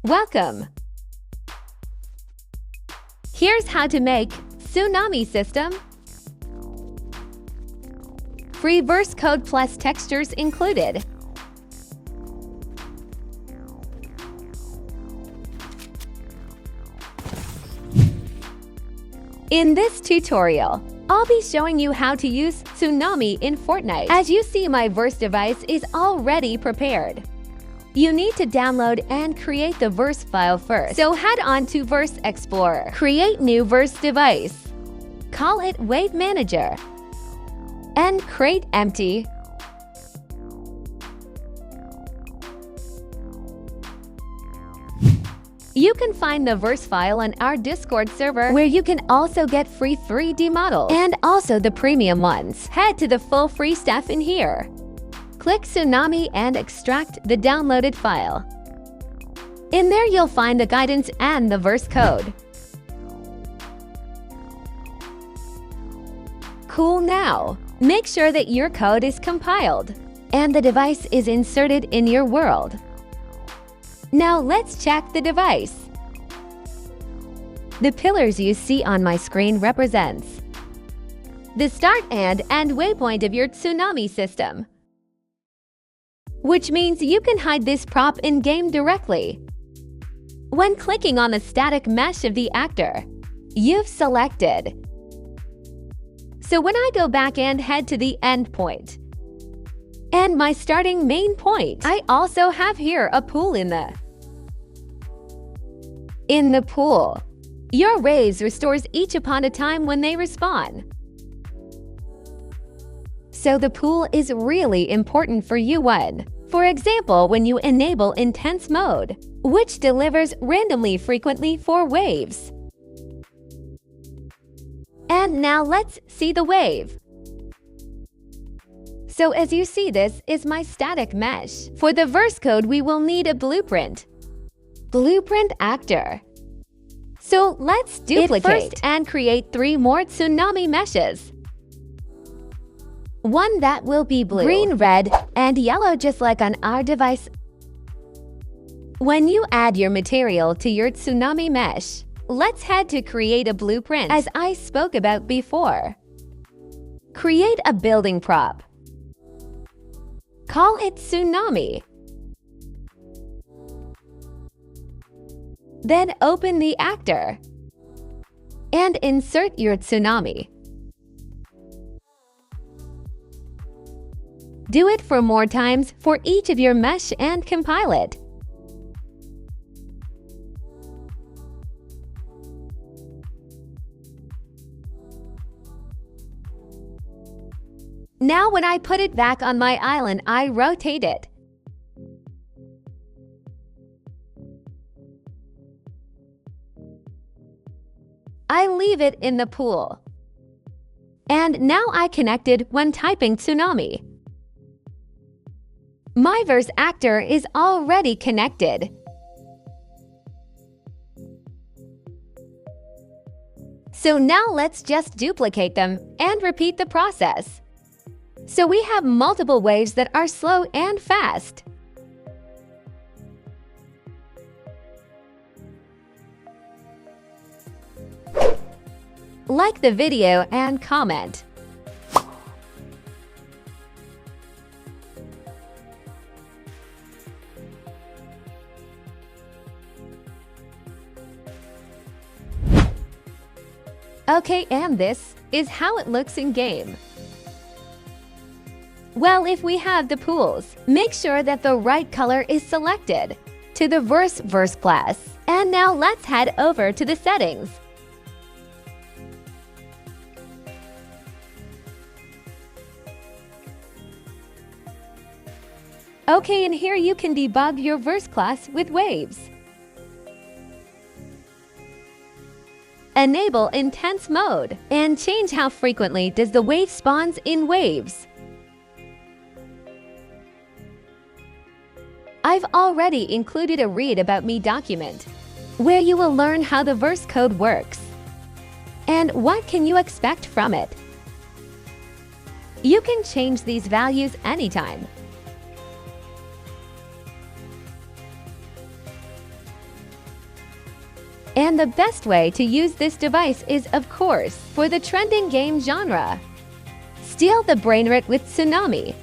Welcome! Here's how to make Tsunami System. Free verse code plus textures included. In this tutorial, I'll be showing you how to use Tsunami in Fortnite. As you see, my verse device is already prepared. You need to download and create the verse file first. So head on to Verse Explorer. Create new verse device. Call it Wave Manager. And create empty. You can find the verse file on our Discord server, where you can also get free 3D models and also the premium ones. Head to the full free stuff in here. Click Tsunami and extract the downloaded file. In there you'll find the guidance and the verse code. Cool. Now, make sure that your code is compiled and the device is inserted in your world. Now let's check the device. The pillars you see on my screen represents the start and end waypoint of your Tsunami system, which means you can hide this prop in-game directly. When clicking on the static mesh of the actor, you've selected. So when I go back and head to the end point and my starting main point, I also have here a pool in the pool. Your waves restores each upon a time when they respawn. So the pool is really important for you for example, when you enable intense mode, which delivers randomly frequently for waves. And now let's see the wave. So as you see, this is my static mesh. For the verse code, we will need a blueprint. Blueprint actor. So let's duplicate first and create 3 more tsunami meshes. One that will be blue, green, red, and yellow, just like on our device. When you add your material to your tsunami mesh, let's head to create a blueprint, as I spoke about before. Create a building prop. Call it Tsunami. Then open the actor and insert your tsunami. Do it for more times for each of your mesh and compile it. Now when I put it back on my island, I rotate it. I leave it in the pool. And now I connected when typing tsunami. My verse actor is already connected. So now let's just duplicate them and repeat the process. So we have multiple waves that are slow and fast. Like the video and comment. Okay, and this is how it looks in game. Well, if we have the pools, make sure that the right color is selected to the verse class. And now let's head over to the settings. Okay, and here you can debug your verse class with waves. Enable intense mode and change how frequently does the wave spawns in waves. I've already included a Read About Me document where you will learn how the verse code works and what can you expect from it. You can change these values anytime. And the best way to use this device is, of course, for the trending game genre. Steal the Brainrot with Tsunami.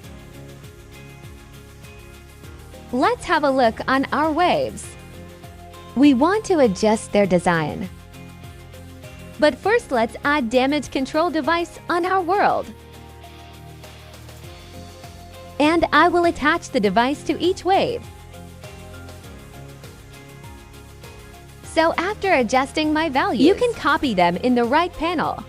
Let's have a look on our waves. We want to adjust their design. But first, let's add damage control device on our world. And I will attach the device to each wave. So after adjusting my values, you can copy them in the right panel.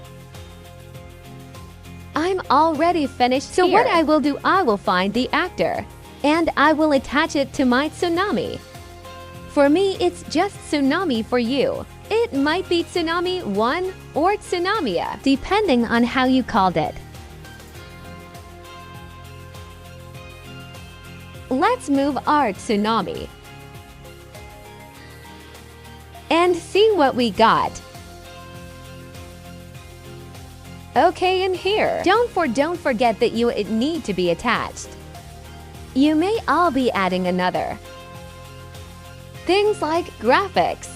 I'm already finished here. So what I will do, I will find the actor, and I will attach it to my Tsunami. For me, it's just Tsunami. For you, it might be Tsunami 1 or Tsunamia, depending on how you called it. Let's move our Tsunami and see what we got. Okay, in here, don't forget that it need to be attached. You may all be adding another. Things like graphics,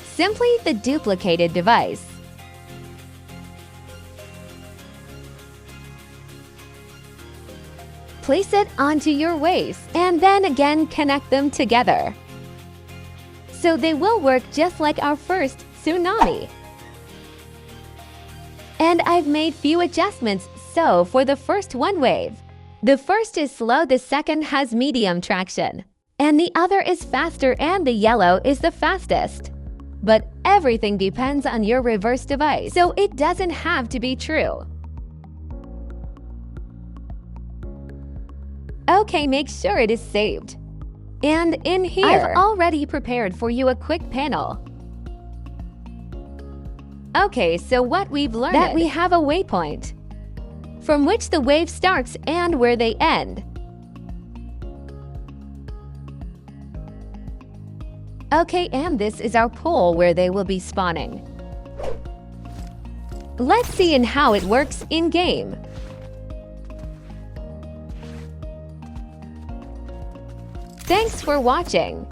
simply the duplicated device. Place it onto your waist and then again connect them together. So they will work just like our first Tsunami. And I've made few adjustments. So for the first one wave, the first is slow, the second has medium traction, and the other is faster, and the yellow is the fastest. But everything depends on your reverse device, so it doesn't have to be true. Okay, make sure it is saved. And in here, I've already prepared for you a quick panel. Okay, so what we've learned that we have a waypoint from which the wave starts and where they end. Okay, and this is our pool where they will be spawning. Let's see in how it works in-game. Thanks for watching.